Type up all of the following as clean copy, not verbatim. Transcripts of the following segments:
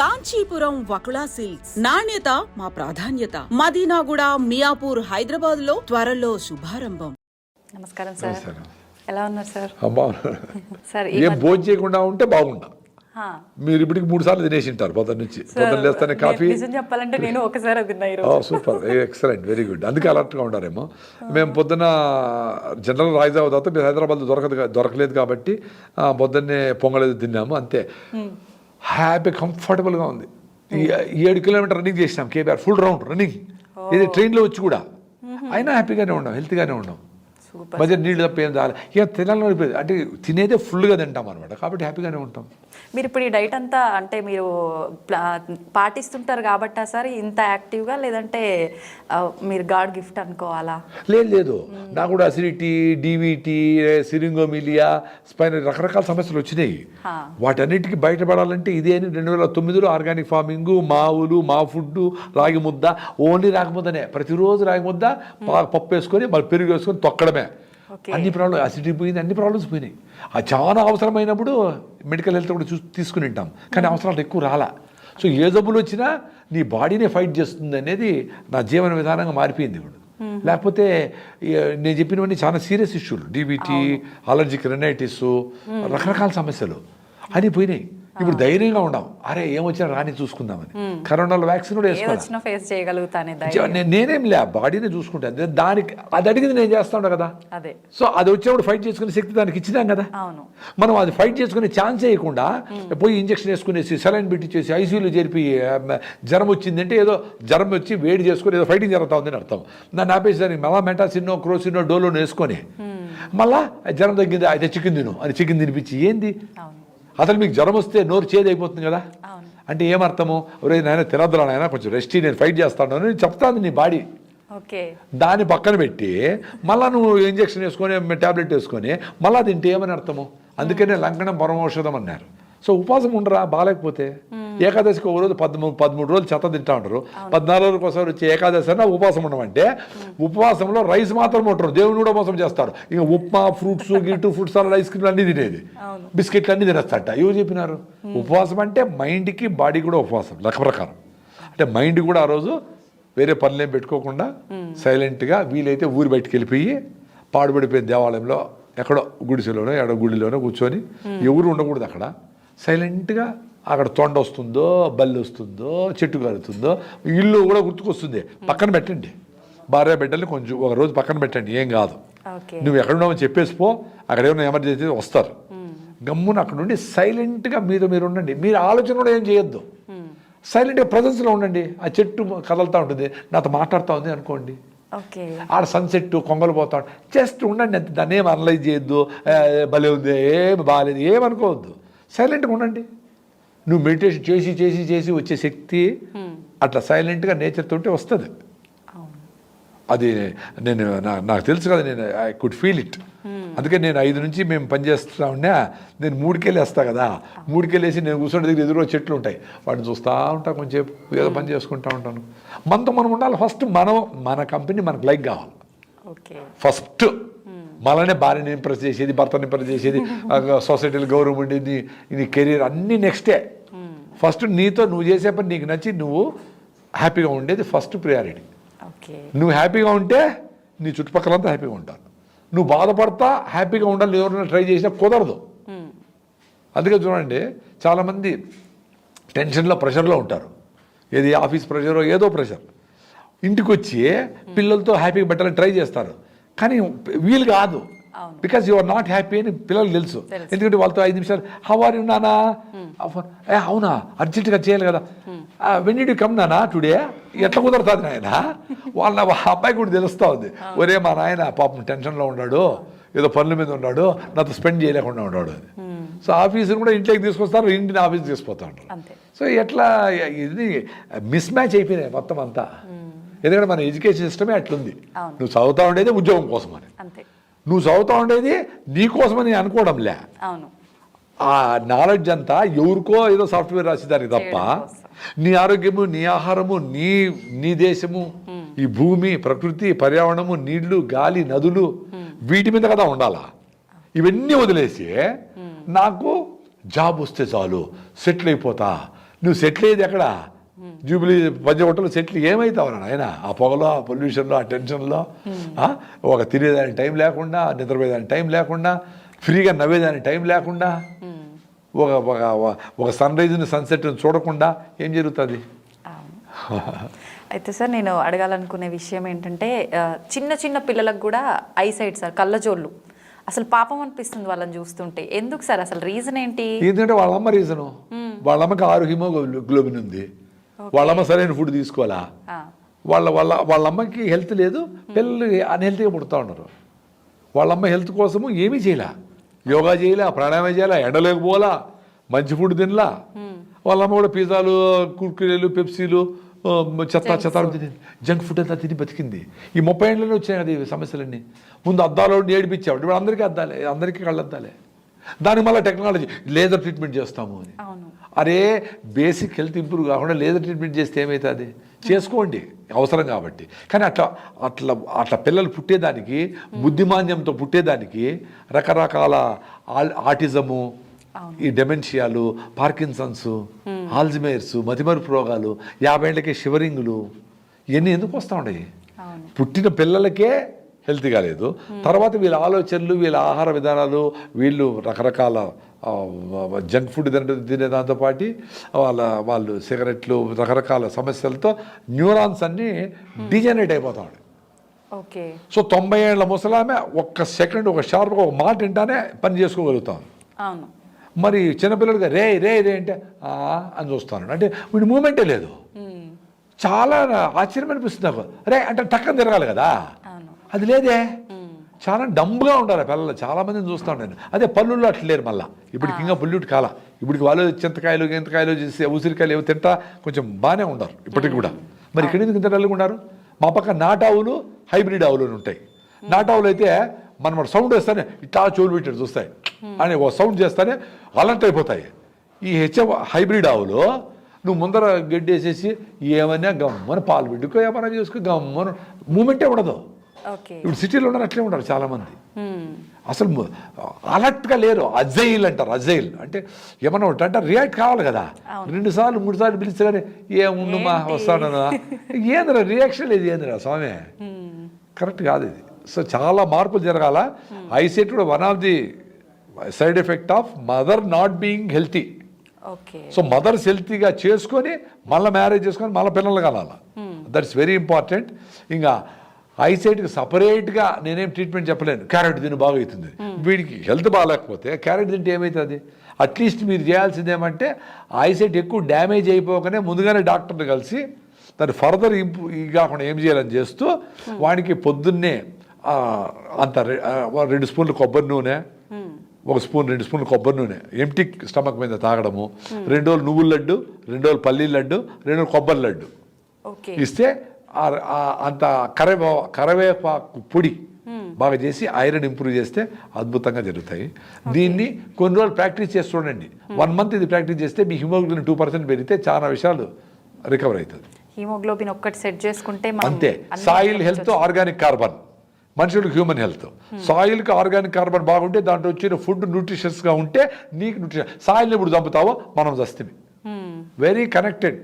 Kanchipuram Vakula silks నాణ్యత మా ప్రాధాన్యత. మదీనాగూడ, మియాపూర్, హైదరాబాద్ లో త్వరలో శుభారంభం. నమస్కారం సార్, ఎలా ఉన్నారు సార్? సార్ ఏం భోజనం చేయకుండా ఉంటే బాగుండా. మీరు ఇప్పటికి 3 సార్లు తినేసి ఉంటారు పొద్దున్న నుంచి. పొద్దున్న లేస్తానే కాఫీ. నిజం చెప్పాలంటే నేను ఒకసారి తిన్నా. Super, excellent, very good. అందుకే అలర్ట్గా ఉంటారేమో. మేము పొద్దున్న జనరల్ రైజ్ అవుతా మీరు హైదరాబాద్లో దొరకలేదు కాబట్టి పొద్దున్నే పొంగలేదు తిన్నాము, అంతే. హ్యాపీ కంఫర్టబుల్గా ఉంది. 7 కిలోమీటర్ రన్నింగ్ చేసినాం, కేబీఆర్ ఫుల్ రౌండ్ రన్నింగ్. ఇది ట్రైన్లో వచ్చి కూడా అయినా హ్యాపీగానే ఉన్నాం, హెల్త్గానే ఉన్నాం. మధ్య నీళ్ళు తప్ప ఏం చాలు. ఇక తినాలని అంటే తినేదే ఫుల్గా తింటాం అనమాట, కాబట్టి హ్యాపీగానే ఉంటాం. మీరు ఇప్పుడు ఈ డైట్ అంతా అంటే మీరు పాటిస్తుంటారు కాబట్టా సార్ ఇంత యాక్టివ్గా, లేదంటే మీరు గాడ్ గిఫ్ట్ అనుకోవాలా? లేదు, నాకు కూడా అసిడిటీ, డివిటీ, సిరింగోమిలియా, స్పైన్ రకరకాల సమస్యలు వచ్చినాయి. వాటన్నిటికీ బయటపడాలంటే ఇదే అని 2009లో ఆర్గానిక్ ఫార్మింగ్, మా ఊలు, మా ఫుడ్, రాగి ముద్ద, ఓన్లీ రాగి ముద్దనే. ప్రతిరోజు రాగి ముద్ద, పప్పు వేసుకొని మళ్ళీ పెరుగు వేసుకొని తొక్కడమే. అన్ని ప్రాబ్లమ్స్, అసిడిటీ పోయింది, అన్ని ప్రాబ్లమ్స్ పోయినాయి. అది చాలా అవసరమైనప్పుడు మెడికల్ హెల్త్ కూడా తీసుకుని ఉంటాం, కానీ అవసరాలు ఎక్కువ రాలా. సో ఏ జబ్బులు వచ్చినా నీ బాడీనే ఫైట్ చేస్తుంది అనేది నా జీవన విధానంగా మారిపోయింది ఇప్పుడు. లేకపోతే నేను చెప్పినవన్నీ చాలా సీరియస్ ఇష్యూలు, డిబిటీ, అలర్జిక్ రైనైటిస్, రకరకాల సమస్యలు అని పోయినాయి. ఇప్పుడు ధైర్యంగా ఉన్నాం, అరే ఏమొచ్చినా రాని చూసుకుందామని. కరోనాలో వ్యాక్సిన్ కూడా వేసుకోవాలి, నేనేం లే, బాడీనే చూసుకుంటాను. దానికి అది అడిగింది నేను చేస్తా ఉంటా కదా. సో అది వచ్చినప్పుడు ఫైట్ చేసుకునే శక్తి దానికి ఇచ్చినాం కదా. మనం అది ఫైట్ చేసుకునే ఛాన్స్ వేయకుండా పోయి ఇంజక్షన్ వేసుకునేసి సెలైన్ పెట్టించేసి ఐసీయూలో చేరిపి జ్వరం వచ్చిందంటే ఏదో జ్వరం వచ్చి వేడి చేసుకుని ఏదో ఫైటింగ్ జరుగుతా ఉందని అర్థం. దాన్ని ఆపేసి దానికి మళ్ళా మెంటాసిన్నో, క్రోసిన్నో, డోలోనో వేసుకొని మళ్ళా జ్వరం తగ్గింది అయితే చికెన్ తిను అని చికెన్ తినిపించి ఏంది అసలు మీకు జ్వరం వస్తే నోరు చేదైపోతుంది కదా. అంటే ఏమర్థము, ఒరే నాయన తినద్దురా నాయన, కొంచెం రెస్ట్, నేను ఫైట్ చేస్తాను అని చెప్తాను నీ బాడీ. దాన్ని పక్కన పెట్టి మళ్ళీ నువ్వు ఇంజక్షన్ వేసుకొని టాబ్లెట్ వేసుకొని మళ్ళీ తింటే ఏమని అర్థము. అందుకనే లంకనం పరమౌషధం అన్నారు. సో ఉపవాసం ఉండరా బాగాలేకపోతే. ఏకాదశికి ఒక రోజు 13 రోజులు చెత్త తింటా ఉంటారు, 14 రోజులకు ఒకసారి వచ్చి ఏకాదశి అయినా ఉపవాసం ఉండమంటే ఉపవాసంలో రైస్ మాత్రం ఉంటారు, దేవుని కూడా మోసం చేస్తారు. ఇక upma, fruits, fruits salad, ice క్రీమ్లు అన్నీ తినేది, బిస్కెట్లు అన్నీ తినేస్తాట. ఎవరు చెప్పినారు? ఉపవాసం అంటే మైండ్కి బాడీ కూడా ఉపవాసం లెక్క ప్రకారం. అంటే మైండ్ కూడా ఆ రోజు వేరే పనులేం పెట్టుకోకుండా సైలెంట్గా వీలైతే ఊరి బయటికి వెళ్ళిపోయి పాడుపడిపోయిన దేవాలయంలో ఎక్కడో గుడిసెలోనో ఎక్కడో గుడిలోనో కూర్చొని, ఎవరు ఉండకూడదు అక్కడ, సైలెంట్గా అక్కడ తొండ వస్తుందో, బల్లి వస్తుందో, చెట్టు కారుతుందో, ఇల్లు కూడా గుర్తుకొస్తుంది, పక్కన పెట్టండి. భార్య బిడ్డల్ని కొంచెం ఒక రోజు పక్కన పెట్టండి, ఏం కాదు. నువ్వు ఎక్కడున్నావో చెప్పేసి పో, అక్కడ ఏమైనా ఎమర్జెన్సీ వస్తారు. గమ్మున అక్కడ నుండి సైలెంట్గా మీరు ఉండండి. మీరు ఆలోచన కూడా ఏం చేయొద్దు, సైలెంట్గా ప్రజెన్స్లో ఉండండి. ఆ చెట్టు కదలుతూ ఉంటుంది, నాతో మాట్లాడుతూ ఉంది అనుకోండి, ఆడ సన్సెట్ కొంగలు పోతా ఉంటాయి, జస్ట్ ఉండండి అంతే. దాన్ని ఏం అనలైజ్ చేయొద్దు, భలే ఉంది, ఏమి బాగాలేదు, ఏమనుకోవద్దు, సైలెంట్గా ఉండండి. నువ్వు మెడిటేషన్ చేసి చేసి చేసి వచ్చే శక్తి అట్లా సైలెంట్గా నేచర్ తోటి వస్తుంది. అది నేను నాకు తెలుసు కదా, నేను ఐ కుడ్ ఫీల్ ఇట్. అందుకే నేను 5 నుంచి మేము పనిచేస్తూ ఉన్నా, నేను 3కెళ్ళి వేస్తా కదా, 3కెళ్ళి వేసి నేను కూర్చొని దగ్గర ఎదురు చెట్లు ఉంటాయి, వాటిని చూస్తూ ఉంటా, కొంచెం ఏదో పని చేసుకుంటూ ఉంటాను. మనతో మనం ఉండాలి. ఫస్ట్ మన కంపెనీ మనకు లైక్ కావాలి. ఫస్ట్ మననే భార్యని ఇంప్రెస్ చేసేది, భర్తని ఇంప్రెస్ చేసేది, సొసైటీలో గౌరవం ఉండేది, నీ కెరీర్ అన్నీ నెక్స్టే. ఫస్ట్ నీతో నువ్వు చేసే పని నీకు నచ్చి నువ్వు హ్యాపీగా ఉండేది ఫస్ట్ ప్రయారిటీ. నువ్వు హ్యాపీగా ఉంటే నీ చుట్టుపక్కలంతా హ్యాపీగా ఉంటారు. నువ్వు బాధపడతా హ్యాపీగా ఉండాలి ఎవరైనా ట్రై చేసినా కుదరదు. అందుకే చూడండి, చాలామంది టెన్షన్లో, ప్రెషర్లో ఉంటారు. ఏది ఆఫీస్ ప్రెషరో ఏదో ప్రెషర్, ఇంటికి వచ్చి పిల్లలతో హ్యాపీగా పెట్టాలని ట్రై చేస్తారు, కానీ వీలు కాదు. Because you are not happy అని పిల్లలు తెలుసు. ఎందుకంటే వాళ్ళతో 5 నిమిషాలు హౌ ఆర్ యు నానా, అవునా అర్జెంటుగా చేయాలి కదా, వెన్ డిడ్ యు కమ్ నానా టుడే, ఎట్లా కుదరుతుంది నాయన. వాళ్ళ అబ్బాయి కూడా తెలుస్తూ ఉంది, ఒరే మా నాయన పాపం టెన్షన్లో ఉన్నాడు, ఏదో పనుల మీద ఉన్నాడు, నాతో స్పెండ్ చేయలేకుండా ఉన్నాడు అని. సో ఆఫీసుని కూడా ఇంట్లోకి తీసుకొస్తారు, ఇంటిని ఆఫీస్కి తీసుకుపోతా ఉంటారు. సో ఎట్లా ఇది మిస్ మ్యాచ్ అయిపోయినాయి మొత్తం అంతా. ఎందుకంటే మన ఎడ్యుకేషన్ సిస్టమే అట్లుంది. నువ్వు చదువుతా ఉండేది ఉద్యోగం కోసం అని, నువ్వు చదువుతా ఉండేది నీ కోసమని అనుకోవడంలే. ఆ నాలెడ్జ్ అంతా ఎవరికో ఏదో సాఫ్ట్వేర్ రాసేదానికి తప్ప, నీ ఆరోగ్యము, నీ ఆహారము, నీ దేశము, ఈ భూమి, ప్రకృతి, పర్యావరణము, నీళ్లు, గాలి, నదులు, వీటి మీద కదా ఉండాలా. ఇవన్నీ వదిలేసి నాకు జాబ్ వస్తే చాలు, సెటిల్ అయిపోతా, నువ్వు సెటిల్ అయ్యేది ఎక్కడ జూబిలీ పంచగొట్టలో సెటిల్ ఏమవుతావు నాయన ఆ పొగలో ఆ పొల్యూషన్లో ఆ టెన్షన్లో ఒక తినేదానికి టైం లేకుండా నిద్రపోయేదానికి టైం లేకుండా ఫ్రీగా నవ్వేదానికి టైం లేకుండా ఒక ఒక ఒక సన్ రైజ్ని సన్సెట్ని చూడకుండా ఏం జరుగుతుంది? అయితే సార్ నేను అడగాలనుకునే విషయం ఏంటంటే చిన్న చిన్న పిల్లలకు కూడా ఐసైట్ సార్, కళ్ళజోళ్ళు, అసలు పాపం అనిపిస్తుంది వాళ్ళని చూస్తుంటే. ఎందుకు సార్ అసలు రీజన్ ఏంటి? ఎందుకంటే వాళ్ళమ్మ రీజను, వాళ్ళమ్మకి 6 హిమోగ్లోబిన్ ఉంది, వాళ్ళమ్మ సరైన ఫుడ్ తీసుకోవాలా, వాళ్ళమ్మకి హెల్త్ లేదు, పిల్లలు అన్హెల్తీగా పుడుతూ ఉన్నారు. వాళ్ళమ్మ హెల్త్ కోసము ఏమీ చేయలే, యోగా చేయలే, ప్రాణాయామం చేయలే, ఎండలోకి పోలా, మంచి ఫుడ్ తినలా. వాళ్ళమ్మ కూడా పిజ్జాలు, కుర్కురేలు, పెప్సీలు, చెత్త తిని జంక్ ఫుడ్ అంతా తిని బతికింది. ఈ 30 ఏళ్ళలోనే వచ్చాయి కదా ఈ సమస్యలన్నీ. ముందు అద్దాలు ఏడిపించాడు, ఇప్పుడు అందరికీ అద్దాలే, అందరికీ కళ్ళు అద్దాలే. దానికి మళ్ళీ టెక్నాలజీ లేజర్ ట్రీట్మెంట్ చేస్తాము అని. అరే బేసిక్ హెల్త్ ఇంప్రూవ్ కాకుండా లేజర్ ట్రీట్మెంట్ చేస్తే ఏమవుతుంది? చేసుకోండి అవసరం కాబట్టి. కానీ అట్లా అట్లా అట్లా పిల్లలు పుట్టేదానికి, బుద్ధిమాంద్యంతో పుట్టేదానికి రకరకాల ఆటిజము, ఈ డెమెన్షియాలు, పార్కిన్సన్స్, ఆల్జిమేర్స్, మతిమరుపు రోగాలు, 50 ఏళ్ళకే షివరింగులు, ఇవన్నీ ఎందుకు వస్తూ ఉన్నాయి? పుట్టిన పిల్లలకే హెల్తీగా లేదు, తర్వాత వీళ్ళ ఆలోచనలు, వీళ్ళ ఆహార విధానాలు, వీళ్ళు రకరకాల జంక్ ఫుడ్ తినే దాంతోపాటు వాళ్ళు సిగరెట్లు, రకరకాల సమస్యలతో న్యూరాన్స్ అన్నీ డిజనరేట్ అయిపోతా ఉన్నాయి. ఓకే. సో 90 ఏళ్ళ ముసలామె ఒక్క సెకండ్ ఒక షార్ప్గా ఒక మాట వింటానే పని చేసుకోగలుగుతాం. అవును. మరి చిన్నపిల్లలుగా రే రే రే అంటే అని చూస్తాను, అంటే వీడి మూమెంటే లేదు. చాలా ఆశ్చర్యం అనిపిస్తుంది నాకు. రే అంటే టక్కన తిరగాలి కదా, అది లేదే. చాలా డంబ్గా ఉండాలి పిల్లలు. చాలా మందిని చూస్తూ ఉంటాను. అదే పళ్ళుల్లో అట్లా లేరు. మళ్ళీ ఇప్పటికి ఇంకా పొల్యూట్ కాల. ఇప్పటికి వాళ్ళు చింతకాయలు గింతకాయలు చేసి ఉసిరికాయలు ఏవో తింటా కొంచెం బాగానే ఉండరు ఇప్పటికి కూడా. మరి ఇక్కడ ఎందుకు ఇంత డల్గా ఉన్నారు? మా పక్క నాటావులు, హైబ్రిడ్ ఆవులు ఉంటాయి. నాటావులు అయితే మనం సౌండ్ వేస్తానే ఇట్లా చోలు పెట్టాడు చూస్తాయి అని ఒక సౌండ్ చేస్తానే అలర్ట్ అయిపోతాయి. ఈ హైబ్రిడ్ ఆవులు నువ్వు ముందర గడ్డి వేసేసి ఏమైనా గమ్మని పాలు బిడ్డుకో ఏమైనా చేసుకో, గమ్మను మూమెంటే ఉండదు. ఇప్పుడు సిటీలో ఉన్నారు అట్లే ఉంటారు చాలామంది. అసలు అలర్ట్గా లేరు. అజైల్ అంటారు. అజైల్ అంటే ఏమన్నా అంటే రియాక్ట్ కావాలి కదా. 2 సార్లు 3 సార్లు పిలిస్తే కానీ ఏముండుమా వస్తాడనా, ఏందిరా రియాక్షన్ లేదు, ఏందిరా స్వామి, కరెక్ట్ కాదు ఇది. సో చాలా మార్పులు జరగాల. ఐసెట్ కూడా one of the side effect of mother not being healthy. So mothers హెల్తీగా చేసుకొని మళ్ళీ మ్యారేజ్ చేసుకొని మళ్ళీ పిల్లలు కనాల. That's very important. ఇంకా ఐసైట్కి సపరేట్గా నేనేం ట్రీట్మెంట్ చెప్పలేను. క్యారెట్ తిని బాగా అవుతుంది. వీడికి హెల్త్ బాగాలేకపోతే క్యారెట్ తింటే ఏమవుతుంది? అట్లీస్ట్ మీరు చేయాల్సింది ఏమంటే ఐసైట్ ఎక్కువ డ్యామేజ్ అయిపోకనే ముందుగానే డాక్టర్ని కలిసి దాన్ని ఫర్దర్ కాకుండా ఏం చేయాలని చేస్తూ వాడికి పొద్దున్నే అంత 2 స్పూన్లు కొబ్బరి నూనె, 1 స్పూన్ 2 స్పూన్లు కొబ్బరి నూనె ఎంటీ స్టమక్ మీద తాగడము, 2 రోజులు నువ్వుల లడ్డు, 2 రోజులు పల్లీల లడ్డు, 2 రోజులు కొబ్బరి లడ్డు ఇస్తే అంత కరివేపాకు పొడి బాగా చేసి ఐరన్ ఇంప్రూవ్ చేస్తే అద్భుతంగా జరుగుతాయి. దీన్ని కొన్ని రోజులు ప్రాక్టీస్ చేసి చూడండి. 1 మంత్ ఇది ప్రాక్టీస్ చేస్తే మీ హిమోగ్లోబిన్ 2% పెరిగితే చాలా విషయాలు రికవర్ అవుతుంది. హిమోగ్లోబిన్ ఒక్కటి సెట్ చేసుకుంటే అంతే. సాయిల్ హెల్త్, ఆర్గానిక్ కార్బన్, మనుషులకు హ్యూమన్ హెల్త్. సాయిల్కి ఆర్గానిక్ కార్బన్ బాగుంటే దాంట్లో వచ్చిన ఫుడ్ న్యూట్రిషియస్గా ఉంటే నీకు న్యూట్రిషన్. సాయిల్ని ఇప్పుడు చంపుతావో మనం చస్తుంది. Very connected.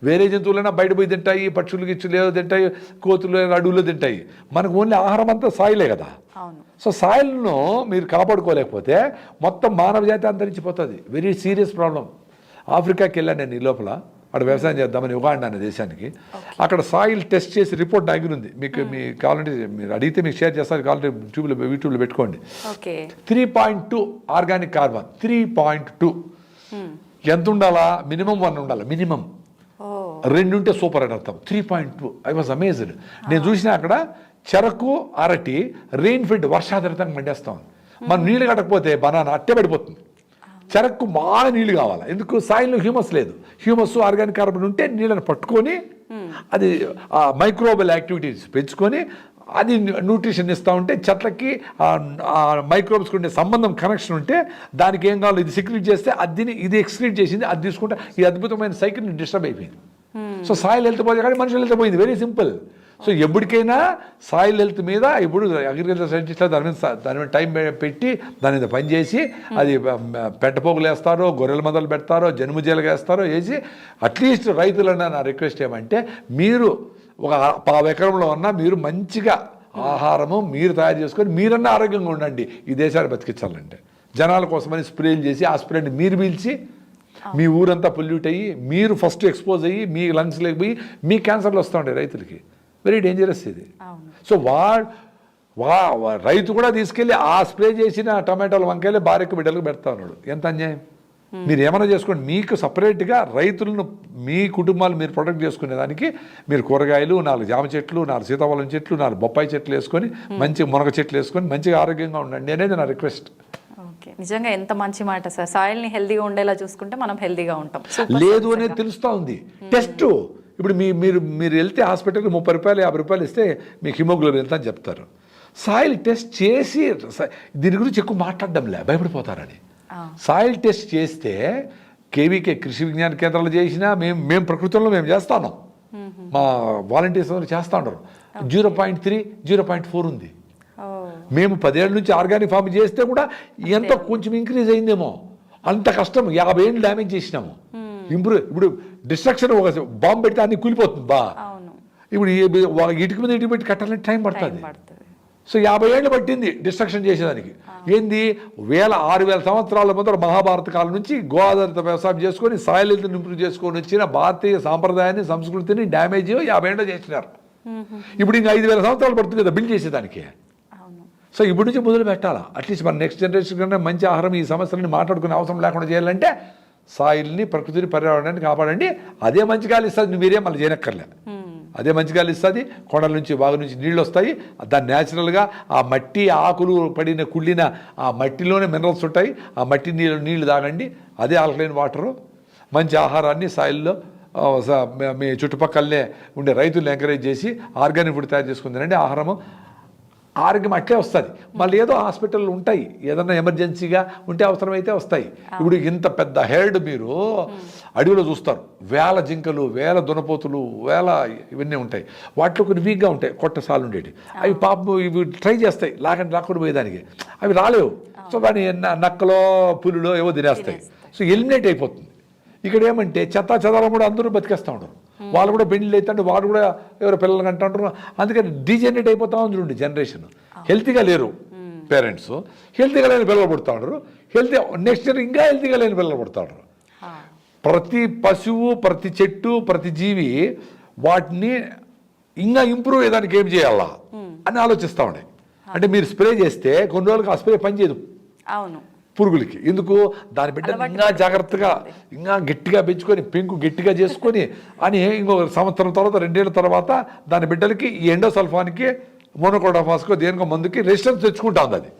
వేరే జంతువులైనా బయట పోయి తింటాయి, పక్షులు గిచ్చులు ఏదో తింటాయి, కోతులు అడవుల్లో తింటాయి. మనకు ఓన్లీ ఆహారం అంతా సాయిలే కదా. సో సాయిల్ను మీరు కాపాడుకోలేకపోతే మొత్తం మానవ జాతి అంతరించిపోతుంది. Very serious problem. ఆఫ్రికాకి వెళ్ళాను నేను ఈ లోపల, అక్కడ వ్యవసాయం చేద్దామని ఉగాండా అనే దేశానికి. అక్కడ సాయిల్ టెస్ట్ చేసి రిపోర్ట్ ఉంది. మీకు కావాలంటే మీరు అడిగితే మీకు షేర్ చేస్తారు, కావాలంటే యూట్యూబ్లో పెట్టుకోండి. 3.2 ఆర్గానిక్ కార్బన్. 3.2 ఎంత ఉండాలా? మినిమం 1 ఉండాలి. మినిమం 2 ఉంటే సూపర్ అని అర్థం. 3.2 ఐ వాజ్ అమేజ్డ్. నేను చూసిన అక్కడ చెరకు, అరటి రెయిన్ ఫీడ్ వర్షాధారితంగా మండేస్తాం. మనం నీళ్ళు కట్టకపోతే బనానా అట్టే పడిపోతుంది. చెరకు బాగా నీళ్ళు కావాలి. ఎందుకు? సాయిల్లో హ్యూమస్ లేదు. హ్యూమస్, ఆర్గానిక్ కార్బన్ ఉంటే నీళ్ళని పట్టుకొని అది మైక్రోబల్ యాక్టివిటీస్ పెంచుకొని అది న్యూట్రిషన్ ఇస్తూ ఉంటే చెట్లకి మైక్రోబ్స్కి ఉండే సంబంధం, కనెక్షన్ ఉంటే దానికి ఏం కావాలో ఇది సెక్రీట్ చేస్తే అది ఇది ఎక్స్క్రీట్ చేసింది, అది తీసుకుంటే ఈ అద్భుతమైన సైకిల్ని డిస్టర్బ్ అయిపోయింది. సో సాయిల్ హెల్త్ పోయింది కానీ మనుషులు హెల్త్ పోయింది. Very simple. సో ఎప్పటికైనా సాయిల్ హెల్త్ మీద ఇప్పుడు అగ్రికల్చర్ సైంటిస్ట్లో దాని మీద టైం పెట్టి దాని మీద పనిచేసి అది పెట్టపోగులు వేస్తారో, గొర్రెల మందలు పెడతారో, జనుముజీలుగా వేస్తారో వేసి అట్లీస్ట్ రైతులన్నా నా రిక్వెస్ట్ ఏమంటే మీరు ఒక 5 ఎకరంలో ఉన్నా మీరు మంచిగా ఆహారము మీరు తయారు చేసుకొని మీరన్నా ఆరోగ్యంగా ఉండండి. ఈ దేశాన్ని బతికించాలంటే జనాల కోసమని స్ప్రేలు చేసి ఆ స్ప్రేని మీరు పీల్చి మీ ఊరంతా పొల్యూట్ అయ్యి మీరు ఫస్ట్ ఎక్స్పోజ్ అయ్యి మీ లంగ్స్ లేకపోయి మీ క్యాన్సర్లు వస్తూ ఉంటాయి రైతులకి. వెరీ డేంజరస్ ఇది. సో రైతు కూడా తీసుకెళ్ళి ఆ స్ప్రే చేసిన టమాటాలు, వంకాయలు భార్యకు బిడ్డలకు పెడతా ఉన్నాడు. ఎంత అన్యాయం. మీరు ఏమైనా చేసుకోండి, మీకు సపరేట్గా రైతులను మీ కుటుంబాలు మీరు ప్రొటెక్ట్ చేసుకునేదానికి మీరు కూరగాయలు, 4 జామ చెట్లు, 4 సీతాఫలం చెట్లు, 4 బొప్పాయి చెట్లు వేసుకొని మంచి మునగ చెట్లు వేసుకొని మంచిగా ఆరోగ్యంగా ఉండండి అనేది నా రిక్వెస్ట్. ఓకే, నిజంగా ఎంత మంచి మాట సార్. సాయిల్ని హెల్దీగా ఉండేలా చూసుకుంటే మనం హెల్దీగా ఉంటాం. లేదు అనేది తెలుస్తూ ఉంది. టెస్ట్ ఇప్పుడు మీరు వెళ్తే హాస్పిటల్కి 30 రూపాయలు 50 రూపాయలు ఇస్తే మీకు హిమోగ్లోబిన్ ఎంత అని చెప్తారు. సాయిల్ టెస్ట్ చేసి దీని గురించి ఎక్కువ మాట్లాడడంలే, భయపడిపోతారని. సాయిల్ టెస్ట్ చేస్తే కేవీకే కృషి విజ్ఞాన కేంద్రాలు చేసినా మేము ప్రకృతిలో మేము చేస్తాను, మా వాలంటీర్స్ చేస్తూ ఉండరు. 0.3, 0.4 ఉంది. మేము 10 ఏళ్ళ నుంచి ఆర్గానిక్ ఫార్మ్ చేస్తే కూడా ఎంతో కొంచెం ఇంక్రీజ్ అయిందేమో. అంత కష్టం, 50 ఏళ్ళు డ్యామేజ్ చేసినాము. ఇప్పుడు డిస్ట్రక్షన్ ఒక బాంబు పెడితే అన్ని కూలిపోతుంది బా. ఇప్పుడు ఇటుక మీద ఇటుక పెట్టి కట్టాలంటే టైం పడుతుంది. సో 50 ఏళ్ళు పట్టింది డిస్ట్రక్షన్ చేసేదానికి. ఏంది 6,000 సంవత్సరాల ముందర మహాభారత కాలం నుంచి గో ఆధారిత వ్యవసాయం చేసుకొని సాయిల్ హెల్త్ని ఇంప్రూవ్ చేసుకొని వచ్చిన భారతీయ సాంప్రదాయాన్ని, సంస్కృతిని డ్యామేజ్ 50 ఏళ్ళు చేసినారు. ఇప్పుడు ఇంకా 5,000 సంవత్సరాలు పడుతుంది కదా బిల్డ్ చేసేదానికి. సో ఇప్పటి నుంచి మొదలు పెట్టాలా. అట్లీస్ట్ మన నెక్స్ట్ జనరేషన్ కన్నా మంచి ఆహారం, ఈ సమస్యలని మాట్లాడుకునే అవసరం లేకుండా చేయాలంటే సాయిల్ని, ప్రకృతిని, పర్యావరణాన్ని కాపాడండి. అదే మంచి గాలి ఇస్తుంది, మీరే మళ్ళీ చేయనక్కర్లే. అదే మంచి గాలి ఇస్తుంది. కొండల నుంచి, బాగు నుంచి నీళ్ళు వస్తాయి. దాన్ని న్యాచురల్గా ఆ మట్టి, ఆకులు పడిన కుళ్ళిన ఆ మట్టిలోనే మినరల్స్ ఉంటాయి. ఆ మట్టి నీళ్ళు తాగండి. అదే ఆల్కలైన్ వాటరు. మంచి ఆహారాన్ని సాయిల్లో మీ చుట్టుపక్కలనే ఉండే రైతులను ఎంకరేజ్ చేసి ఆర్గానిక్ ఫుడ్ తయారు చేసుకుందండి. ఆహారము ఆరోగ్యం అట్లే వస్తుంది. మళ్ళీ ఏదో హాస్పిటల్ ఉంటాయి, ఏదన్నా ఎమర్జెన్సీగా ఉంటే అవసరమైతే వస్తాయి. ఇప్పుడు ఇంత పెద్ద హెర్డ్ మీరు అడవిలో చూస్తారు, 1000 జింకలు, 1000 దునపోతులు, 1000 ఇవన్నీ ఉంటాయి. వాటిలో కొన్ని వీక్గా ఉంటాయి, కొట్టసాలు ఉండేవి. అవి పాపం ఇవి ట్రై చేస్తాయి లాక్కుండా పోయేదానికి, అవి రాలేవు. సో దాన్ని నక్కలో, పులులో ఏవో తినేస్తాయి. సో ఎలిమినేట్ అయిపోతుంది. ఇక్కడ ఏమంటే చెదారం కూడా అందరూ బతికేస్తూ ఉంటారు. వాళ్ళు కూడా పెళ్ళిళ్ళు అవుతుంటే వాడు కూడా ఎవరో పిల్లలు అంటుంటారు. అందుకని డీజనరేట్ అయిపోతా ఉంది జనరేషన్. హెల్తీగా లేరు పేరెంట్స్, హెల్తీగా లేని పిల్లలు పుడతా ఉండరు. నెక్స్ట్ ఇయర్ ఇంకా హెల్తీగా లేని పిల్లలు పుడతా ఉండరు. ప్రతి పశువు, ప్రతి చెట్టు, ప్రతి జీవి వాటిని ఇంకా ఇంప్రూవ్ అయ్యేదానికి ఏం చేయాలా అని ఆలోచిస్తూ ఉన్నాయి. అంటే మీరు స్ప్రే చేస్తే కొన్ని రోజులకు ఆ స్ప్రే పనిచేయదు. అవును, పురుగులకి ఎందుకు, దాని బిడ్డ ఇంకా జాగ్రత్తగా ఇంకా గట్టిగా పెంచుకొని పెంకు గట్టిగా చేసుకొని అని ఇంకొక సంవత్సరం తర్వాత 2 ఏళ్ళ తర్వాత దాని బిడ్డలకి ఈ ఎండోసల్ఫాన్కి, మోనోక్రోటోఫాస్కో దేనికో మందుకి రెసిస్టెన్స్ తెచ్చుకుంటా ఉంది అది.